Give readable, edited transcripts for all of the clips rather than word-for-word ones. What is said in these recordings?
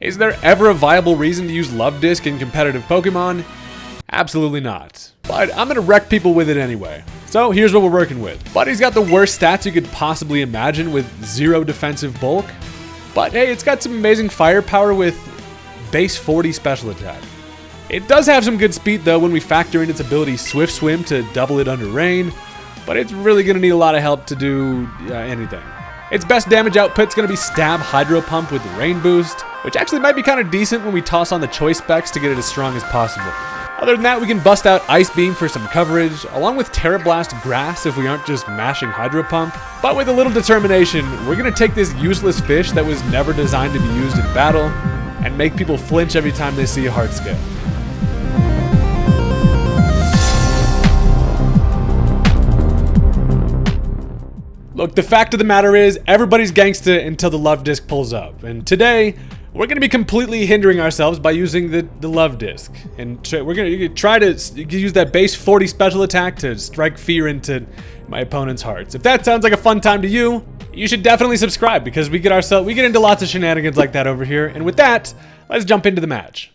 Is there ever a viable reason to use Luvdisc in competitive Pokemon? Absolutely not. But I'm gonna wreck people with it anyway. So here's what we're working with. Buddy's got the worst stats you could possibly imagine with 0 defensive bulk. But hey, it's got some amazing firepower with base 40 special attack. It does have some good speed though when we factor in its ability Swift Swim to double it under rain. But it's really gonna need a lot of help to do anything. Its best damage output's gonna be Stab Hydro Pump with the Rain Boost, which actually might be kind of decent when we toss on the choice specs to get it as strong as possible. Other than that, we can bust out Ice Beam for some coverage, along with Terra Blast Grass if we aren't just mashing Hydro Pump. But with a little determination, we're gonna take this useless fish that was never designed to be used in battle, and make people flinch every time they see a hard scale. Look, the fact of the matter is, everybody's gangsta until the Luvdisc pulls up. And today, we're going to be completely hindering ourselves by using the Luvdisc. And we're going to try to use that base 40 special attack to strike fear into my opponent's hearts. If that sounds like a fun time to you, you should definitely subscribe because we get into lots of shenanigans like that over here. And with that, let's jump into the match.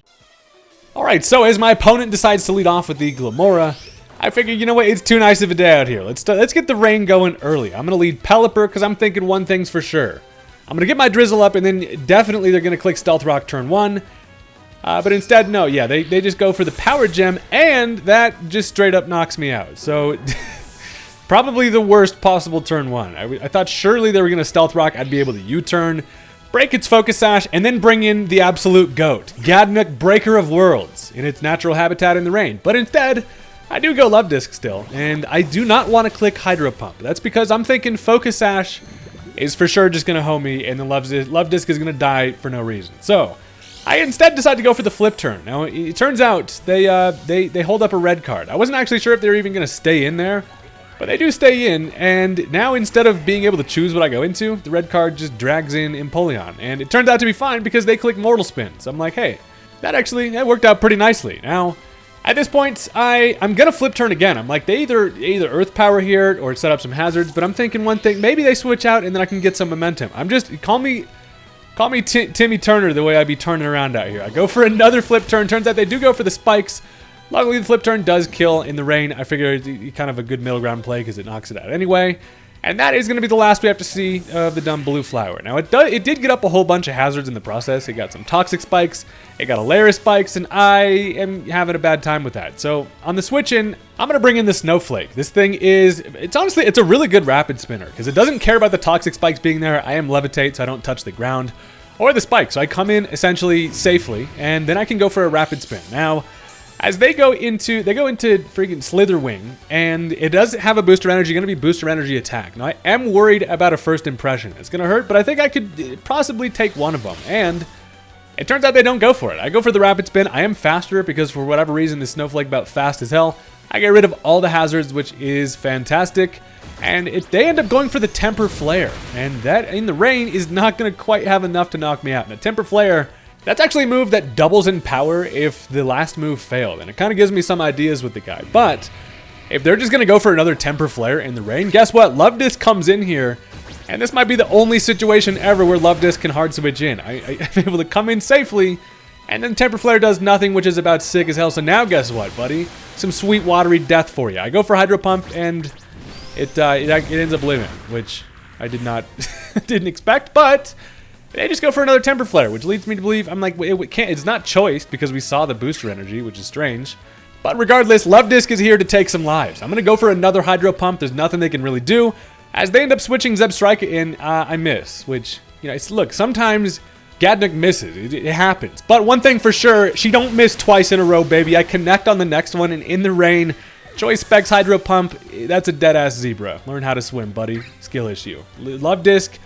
Alright, so as my opponent decides to lead off with the Glamora, I figured, you know what, it's too nice of a day out here. Let's get the rain going early. I'm going to lead Pelipper because I'm thinking one thing's for sure. I'm going to get my Drizzle up and then definitely they're going to click Stealth Rock turn 1. But instead, no, yeah, they just go for the Power Gem and that just straight up knocks me out. So, probably the worst possible turn 1. I thought surely they were going to Stealth Rock, I'd be able to U-turn, break its Focus Sash, and then bring in the absolute GOAT, GADNUK Breaker of Worlds, in its natural habitat in the rain. But instead, I do go Luvdisc still, and I do not want to click Hydro Pump. That's because I'm thinking Focus Sash is for sure just going to hoe me, and the Luvdisc is going to die for no reason. So, I instead decide to go for the flip turn. Now, it turns out they hold up a red card. I wasn't actually sure if they were even going to stay in there, but they do stay in, and now instead of being able to choose what I go into, the red card just drags in Empoleon, and it turns out to be fine because they click Mortal Spin. So I'm like, hey, that worked out pretty nicely. Now, at this point, I'm gonna flip turn again. I'm like, they either Earth Power here or set up some hazards, but I'm thinking one thing, maybe they switch out and then I can get some momentum. I'm just, call me Timmy Turner the way I be turning around out here. I go for another flip turn. Turns out they do go for the spikes. Luckily, the flip turn does kill in the rain. I figure it's kind of a good middle ground play because it knocks it out anyway. And that is going to be the last we have to see of the dumb blue flower. Now, it did get up a whole bunch of hazards in the process. It got some toxic spikes, it got Alaris spikes, and I am having a bad time with that. So, on the switch in, I'm going to bring in the Snowflake. This thing it's a really good rapid spinner, because it doesn't care about the toxic spikes being there. I am Levitate, so I don't touch the ground, or the spikes. So I come in, essentially, safely, and then I can go for a rapid spin. Now, as they go into freaking Slitherwing, and it does have a booster energy, going to be booster energy attack. Now, I am worried about a first impression. It's going to hurt, but I think I could possibly take one of them, and it turns out they don't go for it. I go for the rapid spin. I am faster because for whatever reason, the Snowflake about fast as hell. I get rid of all the hazards, which is fantastic, and they end up going for the Temper Flare, and that in the rain is not going to quite have enough to knock me out. Now, Temper Flare, that's actually a move that doubles in power if the last move failed, and it kind of gives me some ideas with the guy. But if they're just going to go for another Temper Flare in the rain, guess what? Luvdisc comes in here, and this might be the only situation ever where Luvdisc can hard switch in. I'm able to come in safely, and then Temper Flare does nothing, which is about sick as hell. So now guess what, buddy? Some sweet watery death for you. I go for Hydro Pump, and it ends up living, which I didn't expect, but they just go for another Temper Flare, which leads me to believe, I'm like, it's not choice because we saw the booster energy, which is strange. But regardless, Luvdisc is here to take some lives. I'm going to go for another Hydro Pump. There's nothing they can really do. As they end up switching Zebstrika in, I miss, which, look, sometimes GADNUK misses. It happens. But one thing for sure, she don't miss twice in a row, baby. I connect on the next one, and in the rain, choice specs Hydro Pump, that's a dead-ass zebra. Learn how to swim, buddy. Skill issue. Luvdisc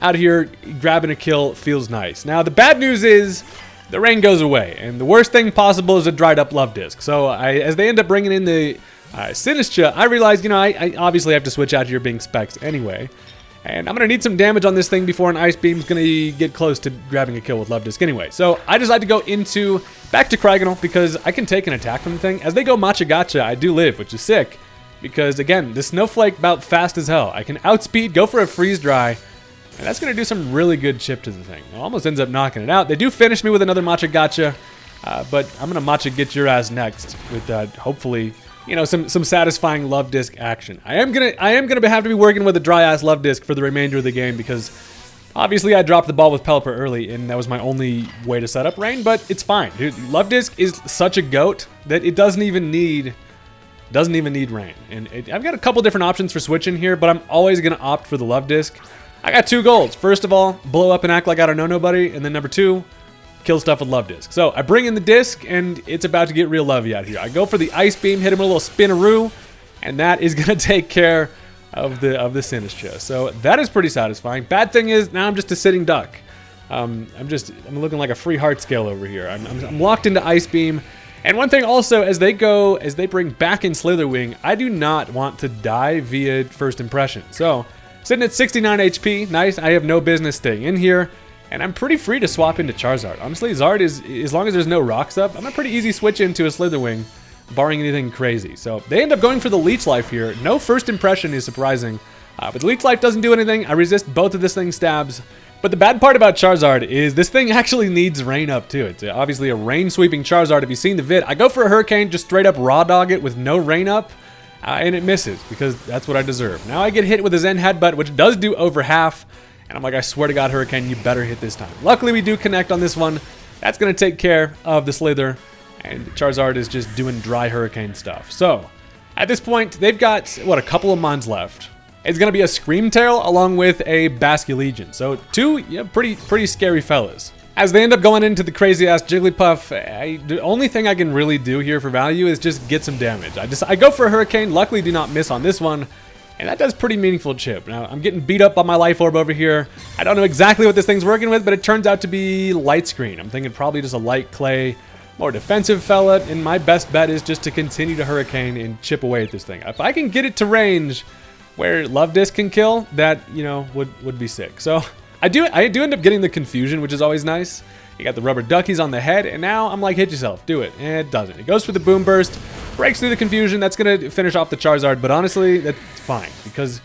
out here grabbing a kill feels nice. Now, the bad news is the rain goes away, and the worst thing possible is a dried up Luvdisc. So as they end up bringing in the Sinistcha, I realized, I obviously have to switch out here being specs anyway. And I'm going to need some damage on this thing before an Ice Beam's going to get close to grabbing a kill with Luvdisc anyway. So I decide to go back to Cryogonal because I can take an attack from the thing. As they go Machagacha, I do live, which is sick. Because, again, the Snowflake about fast as hell. I can outspeed, go for a Freeze Dry, And that's going to do some really good chip to the thing. It almost ends up knocking it out. They do finish me with another Matcha Gotcha, but I'm going to Matcha get your ass next with hopefully, you know, some satisfying Luvdisc action. I am gonna have to be working with a dry ass Luvdisc for the remainder of the game because obviously I dropped the ball with Pelipper early and that was my only way to set up Rain, but it's fine. Dude, Luvdisc is such a goat that it doesn't even need Rain. And I've got a couple different options for switching here, but I'm always gonna opt for the Luvdisc. I got 2 goals. First of all, blow up and act like I don't know nobody, and then number 2, kill stuff with Luvdisc. So I bring in the disc, and it's about to get real lovey out here. I go for the Ice Beam, hit him with a little spinaroo, and that is gonna take care of the Sinistcha. So that is pretty satisfying. Bad thing is now I'm just a sitting duck. I'm looking like a free heart scale over here. I'm locked into Ice Beam. And one thing also, as they bring back in Slitherwing, I do not want to die via first impression. So sitting at 69 HP, nice. I have no business staying in here. And I'm pretty free to swap into Charizard. Honestly, Zard is, as long as there's no rocks up, I'm a pretty easy switch into a Slitherwing, barring anything crazy. So they end up going for the Leech Life here. No first impression is surprising, but the Leech Life doesn't do anything. I resist both of this thing's stabs. But the bad part about Charizard is this thing actually needs Rain up too. It's obviously a Rain sweeping Charizard. If you've seen the vid, I go for a Hurricane, just straight up raw dog it with no Rain up. And it misses because that's what I deserve. Now I get hit with a Zen Headbutt, which does do over half. And I'm like, I swear to God, Hurricane, you better hit this time. Luckily, we do connect on this one. That's going to take care of the Slither. And Charizard is just doing dry Hurricane stuff. So, at this point, they've got, what, a couple of Mons left. It's going to be a Scream Tail along with a Basculegion. So, 2 pretty scary fellas. As they end up going into the crazy-ass Jigglypuff, the only thing I can really do here for value is just get some damage. I go for a Hurricane, luckily do not miss on this one, and that does pretty meaningful chip. Now, I'm getting beat up by my Life Orb over here. I don't know exactly what this thing's working with, but it turns out to be Light Screen. I'm thinking probably just a Light Clay, more defensive fella, and my best bet is just to continue to Hurricane and chip away at this thing. If I can get it to range where Luvdisc can kill, that, you know, would be sick. So I do end up getting the Confusion, which is always nice. You got the Rubber Duckies on the head, and now I'm like, hit yourself, do it. And it doesn't. It goes for the Boom Burst, breaks through the Confusion. That's going to finish off the Charizard, but honestly, that's fine, because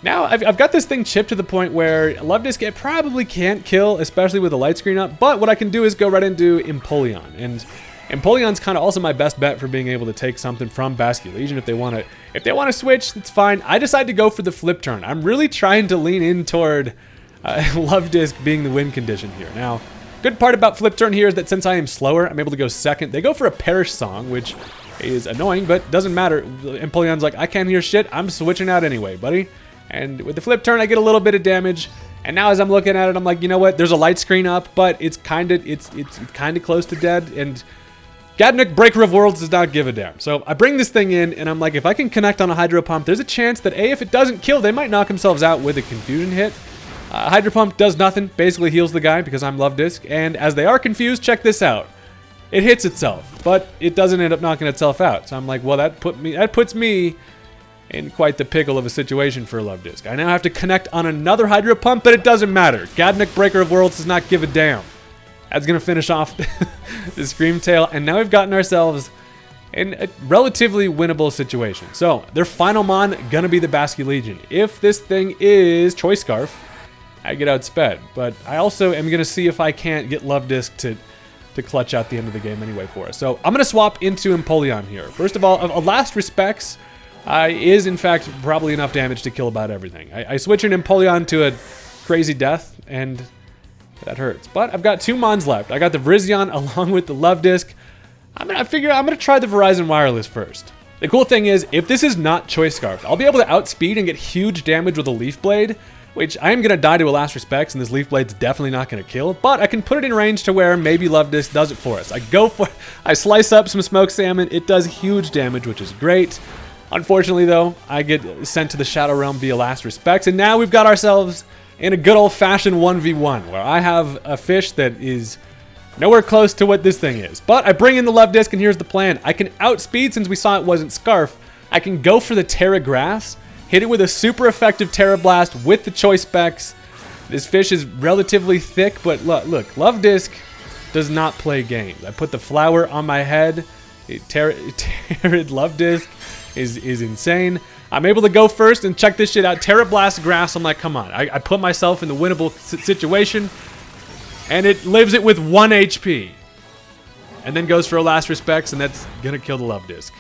now I've got this thing chipped to the point where Luvdisc it probably can't kill, especially with the Light Screen up, but what I can do is go right into Empoleon, and Empoleon's kind of also my best bet for being able to take something from Basculegion if they want to switch, that's fine. I decide to go for the Flip Turn. I'm really trying to lean in toward Luvdisc being the win condition here. Now, good part about Flip Turn here is that since I am slower, I'm able to go second. They go for a Perish Song, which is annoying, but doesn't matter. Empoleon's like, I can't hear shit. I'm switching out anyway, buddy. And with the Flip Turn, I get a little bit of damage. And now as I'm looking at it, I'm like, you know what? There's a Light Screen up, but it's kind of close to dead. And GADNUK, Breaker of Worlds, does not give a damn. So I bring this thing in, and I'm like, if I can connect on a Hydro Pump, there's a chance that A, if it doesn't kill, they might knock themselves out with a Confusion hit. Hydro Pump does nothing, basically heals the guy because I'm Luvdisc, and as they are confused, check this out. It hits itself, but it doesn't end up knocking itself out. So I'm like, well, that puts me in quite the pickle of a situation for Luvdisc. I now have to connect on another Hydro Pump, but it doesn't matter. GADNUK, Breaker of Worlds, does not give a damn. That's going to finish off the Scream Tail, and now we've gotten ourselves in a relatively winnable situation. So, their final mon gonna be the Basculegion. If this thing is Choice Scarf, I get outsped. But I also am gonna see if I can't get Luvdisc to clutch out the end of the game anyway for us. So, I'm gonna swap into Empoleon here. First of all, a Last Respects is in fact probably enough damage to kill about everything. I switch an Empoleon to a Crazy Death, and that hurts. But I've got 2 mons left. I got the Virizion along with the Luvdisc. I figure I'm gonna try the Verizon Wireless first. The cool thing is, if this is not Choice Scarf, I'll be able to outspeed and get huge damage with a Leaf Blade, which I am gonna die to a Last Respects, and this Leaf Blade's definitely not gonna kill, but I can put it in range to where maybe Luvdisc does it for us. I slice up some Smoked Salmon, it does huge damage, which is great. Unfortunately though, I get sent to the Shadow Realm via Last Respects, and now we've got ourselves in a good old-fashioned 1v1, where I have a fish that is nowhere close to what this thing is. But I bring in the Luvdisc, and here's the plan. I can outspeed, since we saw it wasn't Scarf. I can go for the Terra Grass, hit it with a super effective Terra Blast with the Choice Specs. This fish is relatively thick, but look, Luvdisc does not play games. I put the flower on my head. Luvdisc is insane. I'm able to go first and check this shit out. Terra Blast Grass. I'm like, come on. I put myself in the winnable situation. And it lives it with 1 HP. And then goes for a last respects, and that's gonna kill the Luvdisc.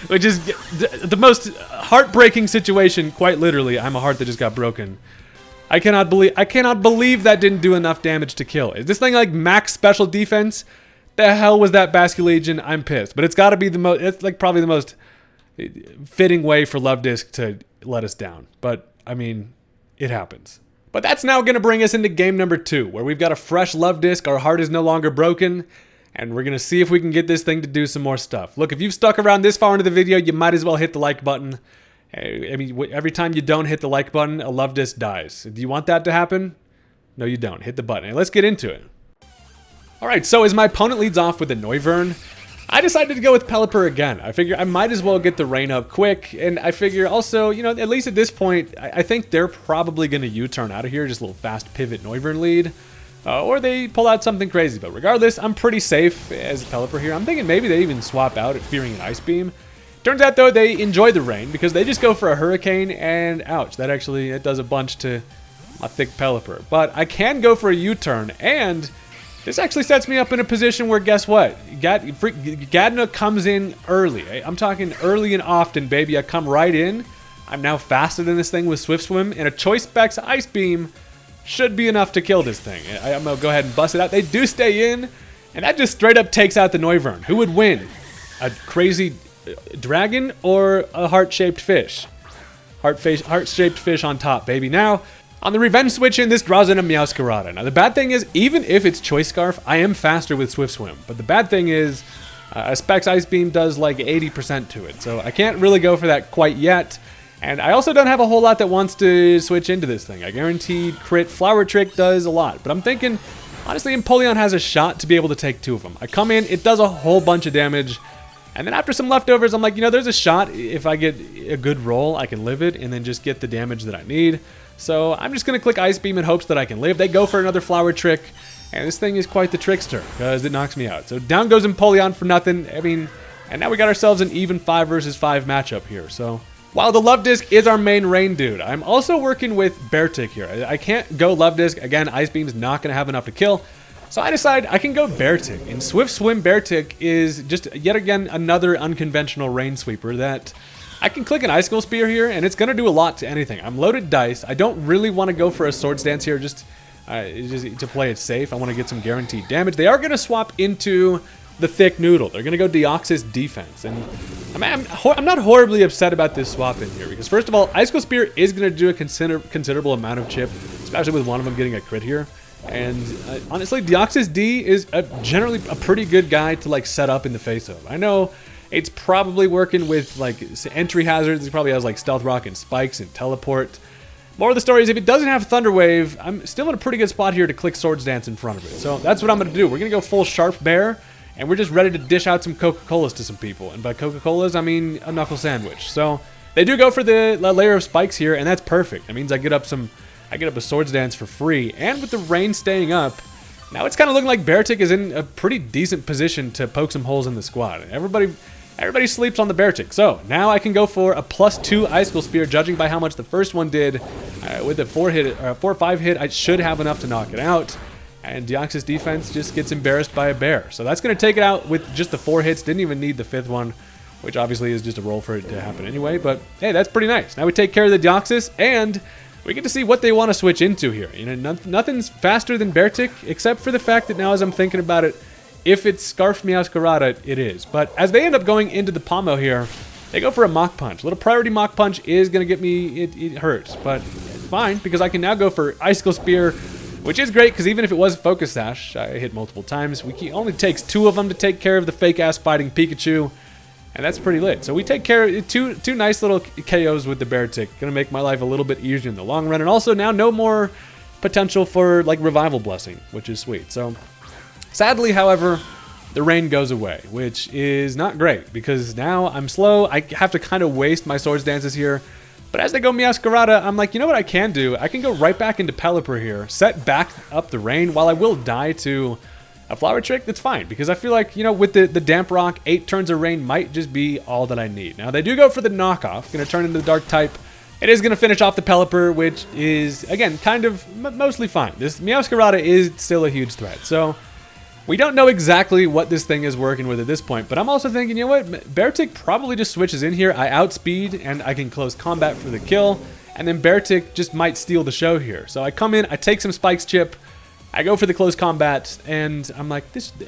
Which is the most heartbreaking situation, quite literally. I'm a heart that just got broken. I cannot believe that didn't do enough damage to kill. Is this thing like max special defense? The hell was that Basculegion? I'm pissed. But it's gotta be the most, it's like probably the most fitting way for Luvdisc to let us down. But, I mean, it happens. But that's now gonna bring us into game number 2, where we've got a fresh Luvdisc, our heart is no longer broken, and we're gonna see if we can get this thing to do some more stuff. Look, if you've stuck around this far into the video, you might as well hit the like button. I mean, every time you don't hit the like button, a Luvdisc dies. Do you want that to happen? No, you don't. Hit the button. And let's get into it. Alright, so as my opponent leads off with a Noivern, I decided to go with Pelipper again. I figure I might as well get the rain up quick, and I figure also, you know, at least at this point, I think they're probably going to U-turn out of here, just a little fast pivot Noivern lead. Or they pull out something crazy, but regardless, I'm pretty safe as Pelipper here. I'm thinking maybe they even swap out at Fearing an Ice Beam. Turns out, though, they enjoy the rain because they just go for a Hurricane, and ouch, that actually it does a bunch to my thick Pelipper. But I can go for a U-turn, and this actually sets me up in a position where, guess what? GADNUK comes in early. I'm talking early and often, baby. I come right in. I'm now faster than this thing with Swift Swim, and a Choice Specs Ice Beam should be enough to kill this thing. I'm going to go ahead and bust it out. They do stay in, and that just straight up takes out the Noivern. Who would win? A crazy dragon or a heart-shaped fish? Heart-shaped fish on top, baby. Now, on the revenge switch in, this draws in a Meowscarada. Now, the bad thing is, even if it's Choice Scarf, I am faster with Swift Swim. But the bad thing is, a Specs Ice Beam does like 80% to it. So I can't really go for that quite yet. And I also don't have a whole lot that wants to switch into this thing. I guaranteed crit Flower Trick does a lot. But I'm thinking, honestly, Empoleon has a shot to be able to take 2 of them. I come in, it does a whole bunch of damage. And then after some leftovers, I'm like, you know, there's a shot. If I get a good roll, I can live it and then just get the damage that I need. So I'm just going to click Ice Beam in hopes that I can live. They go for another Flower Trick, and this thing is quite the trickster because it knocks me out. So down goes Empoleon for nothing. I mean, and now we got ourselves an even 5 versus 5 matchup here. So while the Luvdisc is our main rain dude, I'm also working with Beartic here. I can't go Luvdisc. Again, Ice Beam's not going to have enough to kill. So I decide I can go Beartic. And Swift Swim Beartic is just yet again another unconventional rain sweeper that I can click an Icicle Spear here, and it's going to do a lot to anything. I'm loaded dice. I don't really want to go for a Swords Dance here just to play it safe. I want to get some guaranteed damage. They are going to swap into the Thick Noodle. They're going to go Deoxys Defense. And I'm not horribly upset about this swap in here because, first of all, Icicle Spear is going to do a considerable amount of chip, especially with one of them getting a crit here. And honestly, Deoxys D is generally a pretty good guy to like set up in the face of. I know it's probably working with like entry hazards. He probably has like Stealth Rock and Spikes and Teleport. More of the story is if it doesn't have Thunder Wave, I'm still in a pretty good spot here to click Swords Dance in front of it. So that's what I'm going to do. We're going to go full Sharp Bear, and we're just ready to dish out some Coca-Colas to some people. And by Coca-Colas, I mean a knuckle sandwich. So they do go for the layer of spikes here, and that's perfect. That means I get up a Swords Dance for free, and with the rain staying up, now it's kind of looking like Beartic is in a pretty decent position to poke some holes in the squad. Everybody sleeps on the Beartic. So now I can go for a +2 Icicle Spear, judging by how much the first one did. With a 4-5 hit, I should have enough to knock it out. And Deoxys Defense just gets embarrassed by a bear. So that's going to take it out with just the 4 hits. Didn't even need the 5th one, which obviously is just a roll for it to happen anyway. But hey, that's pretty nice. Now we take care of the Deoxys, and we get to see what they want to switch into here. You know, nothing's faster than Beartic, except for the fact that now as I'm thinking about it, if it's Scarf Meowscarada, it is. But as they end up going into the Pomo here, they go for a Mach Punch. A little priority Mach Punch is going to get me, it hurts, but it's fine because I can now go for Icicle Spear, which is great because even if it was Focus Sash, I hit multiple times, it only takes 2 of them to take care of the fake-ass fighting Pikachu, and that's pretty lit. So we take care of two nice little KOs with the Beartic. Going to make my life a little bit easier in the long run, and also now no more potential for like Revival Blessing, which is sweet. So sadly, however, the rain goes away, which is not great because now I'm slow. I have to kind of waste my Swords Dances here. But as they go Meowscarada, I'm like, you know what I can do? I can go right back into Pelipper here, set back up the rain while I will die to a flower trick, that's fine. Because I feel like, you know, with the Damp Rock, 8 turns of rain might just be all that I need. Now, they do go for the knockoff. Going to turn into the Dark type. It is going to finish off the Pelipper, which is, again, kind of mostly fine. This Meowscarada is still a huge threat. So, we don't know exactly what this thing is working with at this point. But I'm also thinking, you know what? Beartic probably just switches in here. I outspeed, and I can close combat for the kill. And then Beartic just might steal the show here. So, I come in, I take some Spike's Chip. I go for the close combat, and I'm like,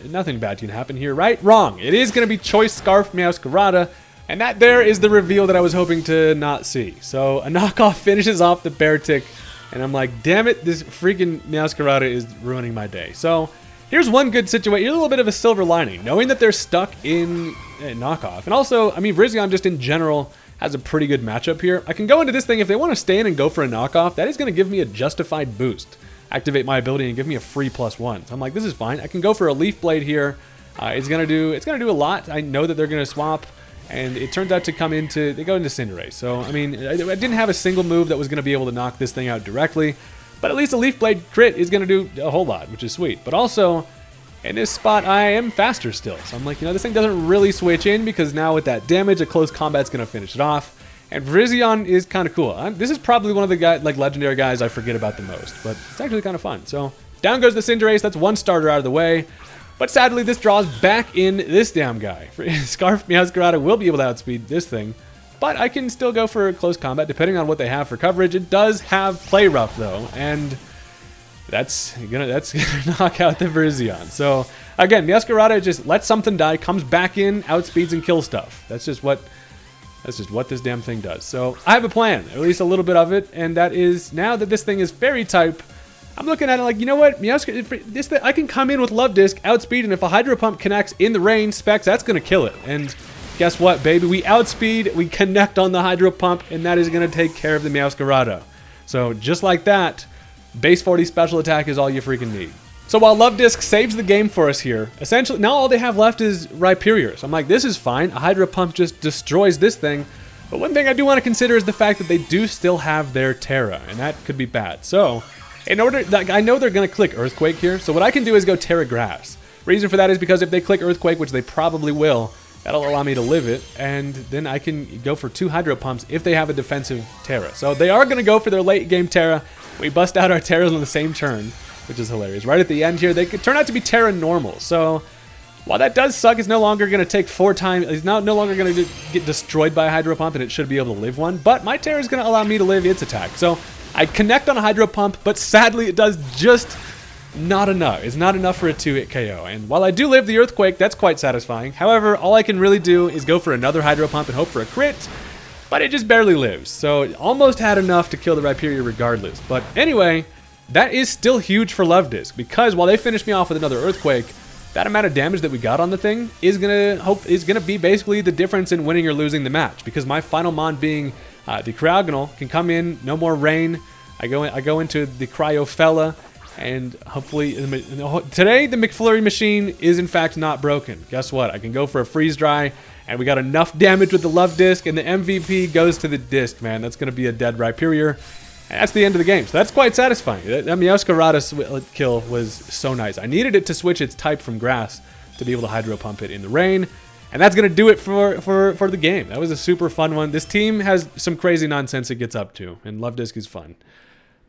nothing bad can happen here, right? Wrong. It is going to be Choice Scarf Meowscarada. And that there is the reveal that I was hoping to not see. So a knockoff finishes off the Beartic, and I'm like, damn it, this freaking Meowscarada is ruining my day. So here's one good situation, here's a little bit of a silver lining, knowing that they're stuck in knockoff. And also, I mean, Virizion just in general has a pretty good matchup here. I can go into this thing, if they want to stay in and go for a knockoff, that is going to give me a justified boost. Activate my ability and give me a free +1. So I'm like, this is fine. I can go for a Leaf Blade here. It's gonna do a lot. I know that they're gonna swap. And it turns out to come into, they go into Cinderace. So, I mean, I didn't have a single move that was going to be able to knock this thing out directly. But at least a Leaf Blade crit is going to do a whole lot, which is sweet. But also, in this spot, I am faster still. So I'm like, you know, this thing doesn't really switch in because now with that damage, a close combat's going to finish it off. And Virizion is kind of cool. This is probably one of the legendary guys I forget about the most. But it's actually kind of fun. So, down goes the Cinderace. That's one starter out of the way. But sadly, this draws back in this damn guy. Scarf Meowscarada will be able to outspeed this thing, but I can still go for close combat depending on what they have for coverage. It does have Play Rough though, and that's gonna knock out the Virizion. So again, Meowscarada just lets something die, comes back in, outspeeds and kills stuff. That's just what this damn thing does. So I have a plan, or at least a little bit of it, and that is now that this thing is Fairy type. I'm looking at it like, you know what, Meowscarada, I can come in with Luvdisc, outspeed, and if a Hydro Pump connects in the rain, Specs, that's going to kill it. And guess what, baby? We outspeed, we connect on the Hydro Pump, and that is going to take care of the Meowscarada. So just like that, base 40 special attack is all you freaking need. So while Luvdisc saves the game for us here, essentially, now all they have left is Rhyperior. So I'm like, this is fine. A Hydro Pump just destroys this thing. But one thing I do want to consider is the fact that they do still have their Terra, and that could be bad. So in order, I know they're going to click Earthquake here, so what I can do is go Terra Grass. Reason for that is because if they click Earthquake, which they probably will, that'll allow me to live it, and then I can go for 2 Hydro Pumps if they have a defensive Terra. So they are going to go for their late game Terra. We bust out our Terras on the same turn, which is hilarious. Right at the end here, they could turn out to be Terra Normal. So while that does suck, it's no longer going to take 4 times. It's no longer going to get destroyed by a Hydro Pump, and it should be able to live one. But my Terra is going to allow me to live its attack. So I connect on a Hydro Pump, but sadly it does just not enough. It's not enough for a 2-hit KO. And while I do live the Earthquake, that's quite satisfying. However, all I can really do is go for another Hydro Pump and hope for a crit, but it just barely lives. So it almost had enough to kill the Rhyperior regardless. But anyway, that is still huge for Luvdisc, because while they finish me off with another Earthquake, that amount of damage that we got on the thing is gonna be basically the difference in winning or losing the match. Because my final mon being the Cryogonal can come in, no more rain. I go into the Cryofella, and hopefully today the McFlurry machine is in fact not broken. Guess what? I can go for a Freeze Dry, and we got enough damage with the Luvdisc, and the MVP goes to the disc, man. That's gonna be a dead Rhyperior. And that's the end of the game. So that's quite satisfying. That Meowscarada kill was so nice. I needed it to switch its type from grass to be able to Hydro Pump it in the rain. And that's going to do it for the game. That was a super fun one. This team has some crazy nonsense it gets up to, and Luvdisc is fun.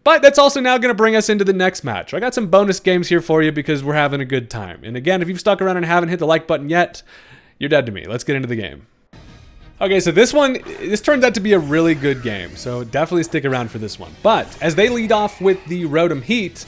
But that's also now going to bring us into the next match. I got some bonus games here for you because we're having a good time. And again, if you've stuck around and haven't hit the like button yet, you're dead to me. Let's get into the game. Okay, so this turns out to be a really good game, so definitely stick around for this one. But as they lead off with the Rotom Heat,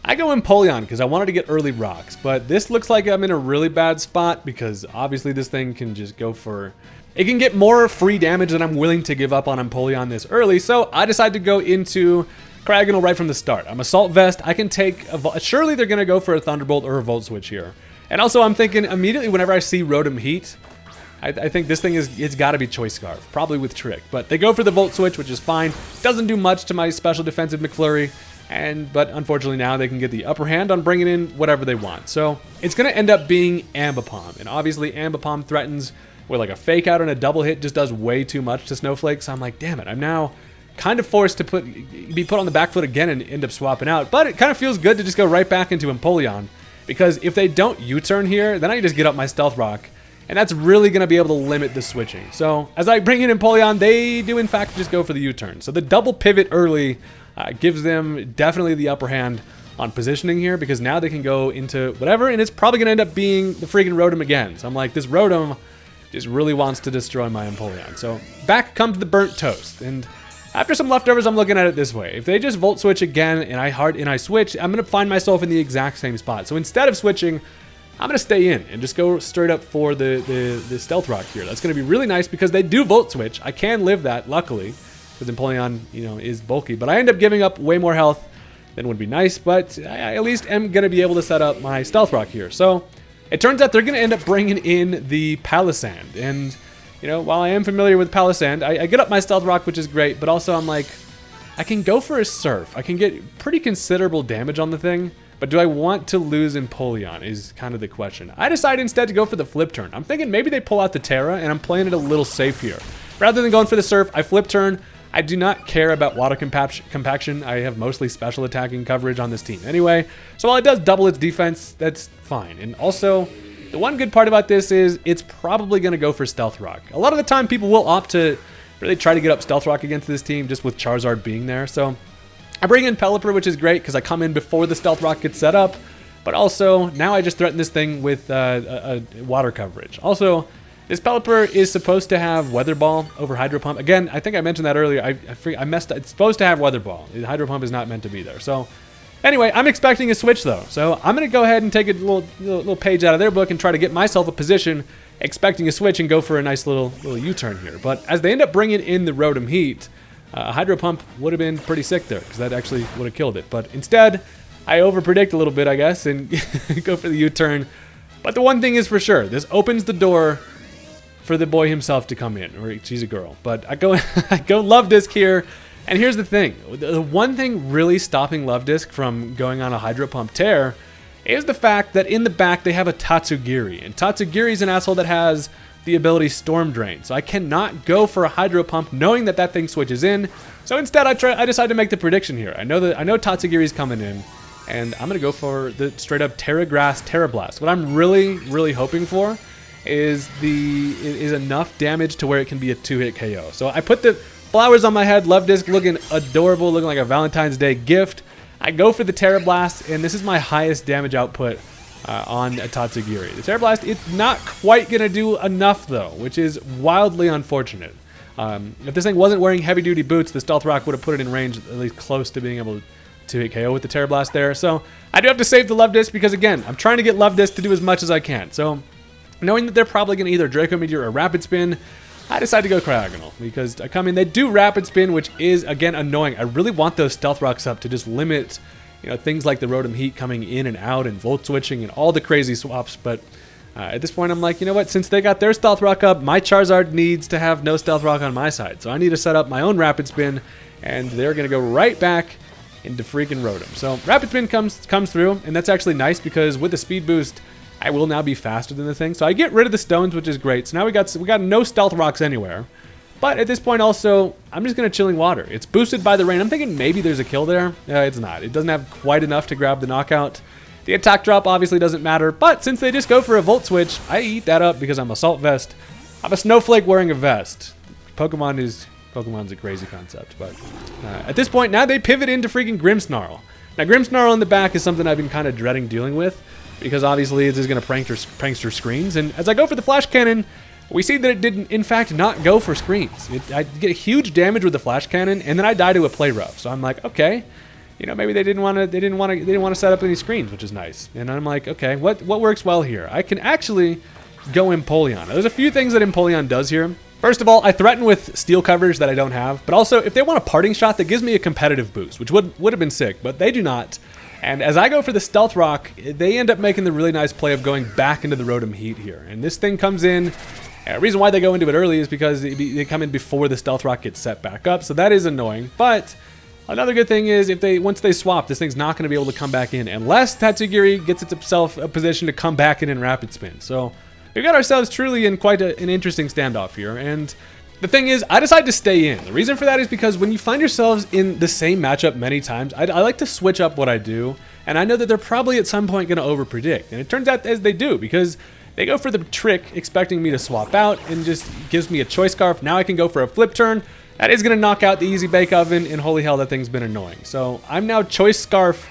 I go Empoleon because I wanted to get early rocks, but this looks like I'm in a really bad spot because obviously this thing can just go for... It can get more free damage than I'm willing to give up on Empoleon this early, so I decided to go into Cryogonal right from the start. I'm Assault Vest, I can take... Surely they're going to go for a Thunderbolt or a Volt Switch here. And also I'm thinking immediately whenever I see Rotom Heat, I think this thing it's got to be Choice Scarf, probably with Trick. But they go for the Volt Switch, which is fine. Doesn't do much to my special defensive McFlurry, but unfortunately now they can get the upper hand on bringing in whatever they want. So it's going to end up being Ambipom, and obviously Ambipom threatens with like a Fake Out and a double hit, just does way too much to Snowflake. So I'm like, damn it, I'm now kind of forced to be put on the back foot again and end up swapping out. But it kind of feels good to just go right back into Empoleon. because if they don't U-turn here, then I can just get up my Stealth Rock, and that's really going to be able to limit the switching. So as I bring in Empoleon, they do in fact just go for the U-turn. So the double pivot early gives them definitely the upper hand on positioning here, because now they can go into whatever, and it's probably going to end up being the freaking Rotom again. So I'm like, this Rotom just really wants to destroy my Empoleon. So back comes the burnt toast, and after some leftovers, I'm looking at it this way. If they just Volt Switch again and I switch, I'm going to find myself in the exact same spot. So instead of switching, I'm going to stay in and just go straight up for the Stealth Rock here. That's going to be really nice because they do Volt Switch. I can live that, luckily, because Empoleon, is bulky. But I end up giving up way more health than would be nice, but I at least am going to be able to set up my Stealth Rock here. So it turns out they're going to end up bringing in the Palisand, and while I am familiar with Palisand, I get up my Stealth Rock, which is great, but also I'm like, I can go for a Surf. I can get pretty considerable damage on the thing, but do I want to lose Empoleon is kind of the question. I decide instead to go for the Flip Turn. I'm thinking maybe they pull out the Terra, and I'm playing it a little safe here. Rather than going for the Surf, I Flip Turn. I do not care about Water Compaction. I have mostly special attacking coverage on this team anyway, so while it does double its defense, that's fine. And also, the one good part about this is it's probably going to go for Stealth Rock. A lot of the time, people will opt to really try to get up Stealth Rock against this team just with Charizard being there. So I bring in Pelipper, which is great because I come in before the Stealth Rock gets set up, but also now I just threaten this thing with water coverage. Also, this Pelipper is supposed to have Weather Ball over Hydro Pump. Again, I think I mentioned that earlier. I messed up. It's supposed to have Weather Ball. Hydro Pump is not meant to be there. So anyway, I'm expecting a switch though. So I'm going to go ahead and take a little page out of their book and try to get myself a position expecting a switch and go for a nice little U-turn here. But as they end up bringing in the Rotom Heat, Hydro Pump would have been pretty sick there because that actually would have killed it. But instead, I overpredict a little bit, I guess, and go for the U-turn. But the one thing is for sure, this opens the door for the boy himself to come in, or she's a girl. But I go Luvdisc here, and here's the thing. The one thing really stopping Luvdisc from going on a Hydro Pump tear is the fact that in the back they have a Tatsugiri, and Tatsugiri is an asshole that has the ability Storm Drain, so I cannot go for a Hydro Pump knowing that that thing switches in. So instead I decide to make the prediction here. I know Tatsugiri's coming in, and I'm gonna go for the straight up Terra Grass, Terra Blast. What I'm really hoping for is enough damage to where it can be a 2-hit KO. So I put the flowers on my head, Luvdisc looking adorable, looking like a Valentine's Day gift. I go for the Terra Blast, and this is my highest damage output on a Tatsugiri. The Terra Blast, it's not quite going to do enough though, which is wildly unfortunate. If this thing wasn't wearing heavy duty boots, the Stealth Rock would have put it in range at least close to being able to hit KO with the Terra Blast there. So I do have to save the Luvdisc because again, I'm trying to get Luvdisc to do as much as I can. So knowing that they're probably going to either Draco Meteor or Rapid Spin, I decide to go Cryogonal because I come in, they do Rapid Spin, which is, again, annoying. I really want those Stealth Rocks up to just limit, things like the Rotom Heat coming in and out and Volt Switching and all the crazy swaps, but at this point I'm like, you know what, since they got their Stealth Rock up, my Charizard needs to have no Stealth Rock on my side, so I need to set up my own Rapid Spin, and they're going to go right back into freaking Rotom. So Rapid Spin comes through, and that's actually nice because with the Speed Boost, I will now be faster than the thing. So I get rid of the stones, which is great. So now we got no Stealth Rocks anywhere. But at this point also, I'm just going to Chilling Water. It's boosted by the rain. I'm thinking maybe there's a kill there. It's not. It doesn't have quite enough to grab the knockout. The attack drop obviously doesn't matter. But since they just go for a Volt Switch, I eat that up because I'm a Salt Vest. I'm a snowflake wearing a vest. Pokemon's a crazy concept. But at this point, now they pivot into freaking Grimmsnarl. Now Grimmsnarl in the back is something I've been kind of dreading dealing with, because obviously this is going to prankster screens. And as I go for the Flash Cannon, we see that it did in fact not go for screens. I get huge damage with the Flash Cannon, and then I die to a Play Rough. So I'm like, okay, maybe they didn't want to set up any screens, which is nice. And I'm like, okay, what works well here? I can actually go Empoleon. There's a few things that Empoleon does here. First of all, I threaten with steel coverage that I don't have, but also if they want a parting shot, that gives me a competitive boost, which would have been sick, but they do not. And as I go for the Stealth Rock, they end up making the really nice play of going back into the Rotom Heat here. And this thing comes in. The reason why they go into it early is because they come in before the Stealth Rock gets set back up, so that is annoying. But another good thing is once they swap, this thing's not going to be able to come back in unless Tatsugiri gets itself a position to come back in Rapid Spin. So we've got ourselves truly in quite an interesting standoff here. And The thing is, I decided to stay in. The reason for that is because when you find yourselves in the same matchup many times, I like to switch up what I do, and I know that they're probably at some point going to overpredict, and it turns out as they do, because they go for the trick expecting me to swap out and just gives me a choice scarf. Now I can go for a flip turn. That is going to knock out the easy bake oven, and holy hell, that thing's been annoying. So I'm now choice scarf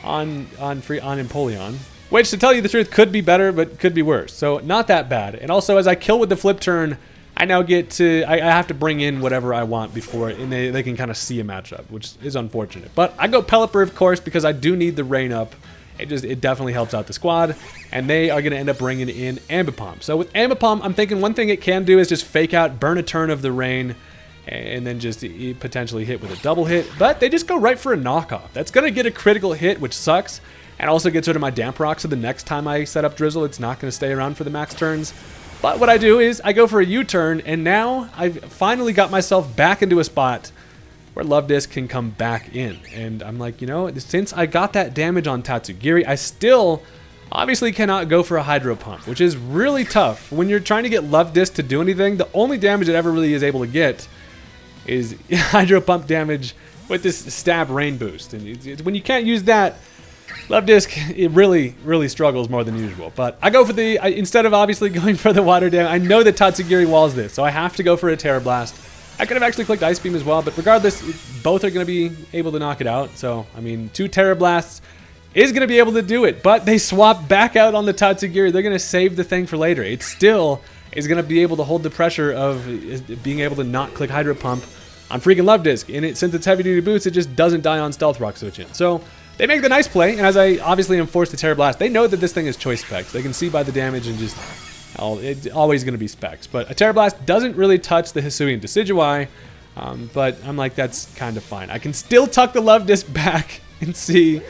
on Empoleon, which to tell you the truth could be better, but could be worse. So not that bad. And also as I kill with the flip turn, I now get to, I have to bring in whatever I want before, and they can kind of see a matchup, which is unfortunate. But I go Pelipper, of course, because I do need the rain up. It definitely helps out the squad, and they are going to end up bringing in Ambipom. So with Ambipom, I'm thinking one thing it can do is just fake out, burn a turn of the rain, and then just potentially hit with a double hit. But they just go right for a knockoff. That's going to get a critical hit, which sucks, and also gets rid of my Damp Rock, so the next time I set up Drizzle, it's not going to stay around for the max turns. But what I do is I go for a U-turn, and now I've finally got myself back into a spot where Luvdisc can come back in. And I'm like, you know, since I got that damage on Tatsugiri, I still obviously cannot go for a Hydro Pump, which is really tough. When you're trying to get Luvdisc to do anything, the only damage it ever really is able to get is Hydro Pump damage with this Stab Rain boost. And when you can't use that, Luvdisc, it really struggles more than usual. But I go for instead of obviously going for the water damage, I know that Tatsugiri walls this, so I have to go for a Terra Blast. I could have actually clicked Ice Beam as well, but regardless, both are going to be able to knock it out. So, I mean, 2 Terra Blasts is going to be able to do it, but they swap back out on the Tatsugiri. They're going to save the thing for later. It still is going to be able to hold the pressure of being able to not click Hydro Pump on freaking Luvdisc. And since it's heavy-duty boots, it just doesn't die on Stealth Rock switch in. So they make the nice play, and as I obviously enforce the Terra Blast, they know that this thing is choice specs. They can see by the damage and just, it's always going to be specs. But a Terra Blast doesn't really touch the Hisuian Decidueye, but I'm like, that's kind of fine. I can still tuck the Luvdisc back and see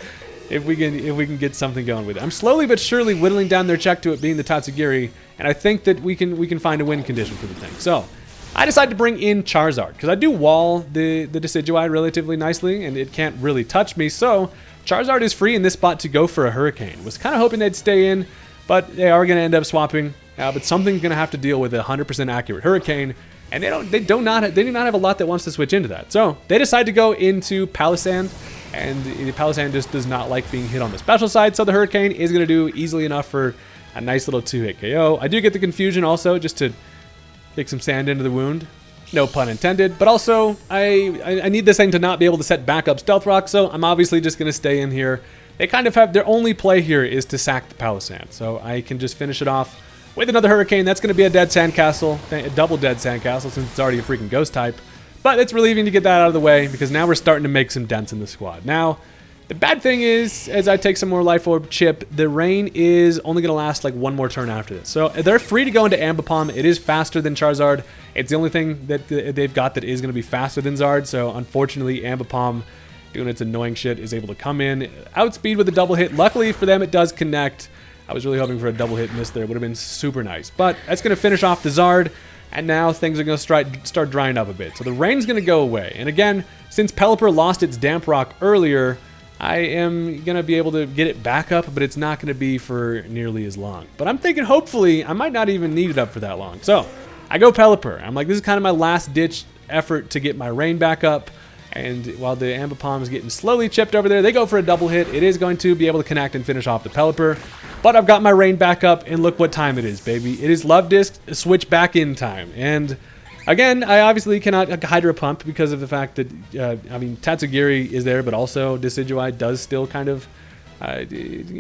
if we can get something going with it. I'm slowly but surely whittling down their check to it being the Tatsugiri, and I think that we can find a win condition for the thing. So I decided to bring in Charizard, because I do wall the Decidueye relatively nicely, and it can't really touch me, so Charizard is free in this spot to go for a Hurricane. Was kind of hoping they'd stay in, but they are going to end up swapping. But something's going to have to deal with a 100% accurate Hurricane, and they do not have a lot that wants to switch into that. So they decide to go into Palisand, and Palisand just does not like being hit on the special side, so the Hurricane is going to do easily enough for a nice little 2-hit KO. I do get the Confusion also, just to kick some sand into the wound. No pun intended, but also I need this thing to not be able to set back up Stealth Rock, so I'm obviously just going to stay in here. They kind of have, their only play here is to sack the Palisand, so I can just finish it off with another Hurricane. That's going to be a dead Sandcastle, a double dead Sandcastle since it's already a freaking Ghost type. But it's relieving to get that out of the way, because now we're starting to make some dents in the squad. Now, the bad thing is, as I take some more Life Orb chip, the rain is only going to last like one more turn after this. So they're free to go into Ambipom. It is faster than Charizard. It's the only thing that they've got that is going to be faster than Zard. So unfortunately, Ambipom, doing its annoying shit, is able to come in, outspeed with a double hit. Luckily for them, it does connect. I was really hoping for a double hit miss there. It would have been super nice. But that's going to finish off the Zard. And now things are going to start drying up a bit. So the rain's going to go away. And again, since Pelipper lost its Damp Rock earlier, I am going to be able to get it back up, but it's not going to be for nearly as long. But I'm thinking hopefully I might not even need it up for that long. So I go Pelipper. I'm like, this is kind of my last ditch effort to get my rain back up. And while the Ambipom is getting slowly chipped over there, they go for a double hit. It is going to be able to connect and finish off the Pelipper. But I've got my rain back up, and look what time it is, baby. It is Luvdisc switch back in time. And again, I obviously cannot Hydro Pump because of the fact that, I mean, Tatsugiri is there, but also Decidueye does still kind of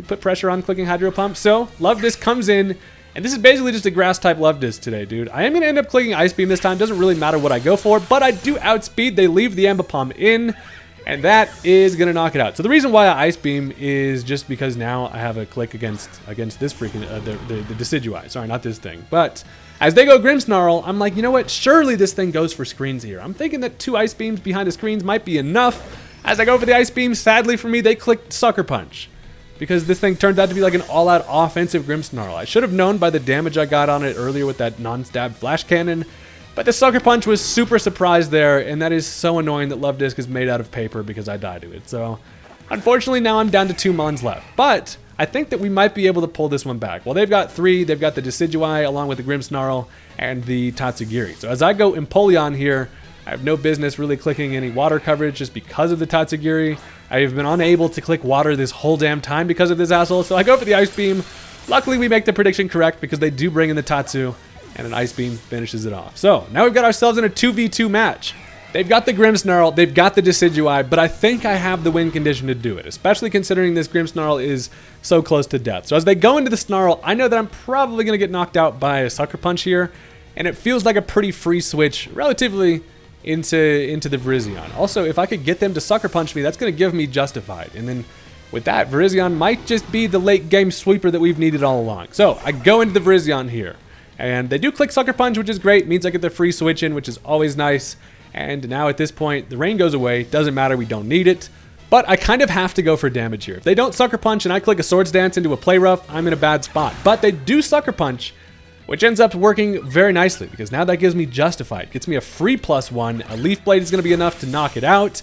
put pressure on clicking Hydro Pump. So Luvdisc comes in, and this is basically just a Grass-type Luvdisc today, dude. I am going to end up clicking Ice Beam this time. Doesn't really matter what I go for, but I do outspeed. They leave the Ambipom in, and that is going to knock it out. So the reason why I Ice Beam is just because now I have a click against this freaking, the Decidueye. Sorry, not this thing. But as they go Grimmsnarl, I'm like, you know what? Surely this thing goes for screens here. I'm thinking that 2 Ice Beams behind the screens might be enough. As I go for the Ice Beam, sadly for me, they clicked Sucker Punch, because this thing turned out to be like an all-out offensive Grimmsnarl. I should have known by the damage I got on it earlier with that non-stab Flash Cannon, but the Sucker Punch was super surprised there, and that is so annoying that Luvdisc is made out of paper because I died to it. So unfortunately, now I'm down to 2 mons left. But I think that we might be able to pull this one back. Well, they've got 3. They've got the Decidueye along with the Grimmsnarl and the Tatsugiri. So as I go Empoleon here, I have no business really clicking any water coverage just because of the Tatsugiri. I've been unable to click water this whole damn time because of this asshole. So I go for the Ice Beam. Luckily, we make the prediction correct because they do bring in the Tatsu, and an Ice Beam finishes it off. So now we've got ourselves in a 2v2 match. They've got the Grimmsnarl, they've got the Decidueye, but I think I have the win condition to do it, especially considering this Grimmsnarl is so close to death. So as they go into the Snarl, I know that I'm probably going to get knocked out by a Sucker Punch here, and it feels like a pretty free switch relatively into the Virizion. Also, if I could get them to Sucker Punch me, that's going to give me Justified, and then with that, Virizion might just be the late game sweeper that we've needed all along. So I go into the Virizion here, and they do click Sucker Punch, which is great, means I get the free switch in, which is always nice. And now at this point, the rain goes away. Doesn't matter, we don't need it. But I kind of have to go for damage here. If they don't Sucker Punch and I click a Swords Dance into a Play Rough, I'm in a bad spot. But they do Sucker Punch, which ends up working very nicely because now that gives me Justified. Gets me a free +1. A Leaf Blade is going to be enough to knock it out.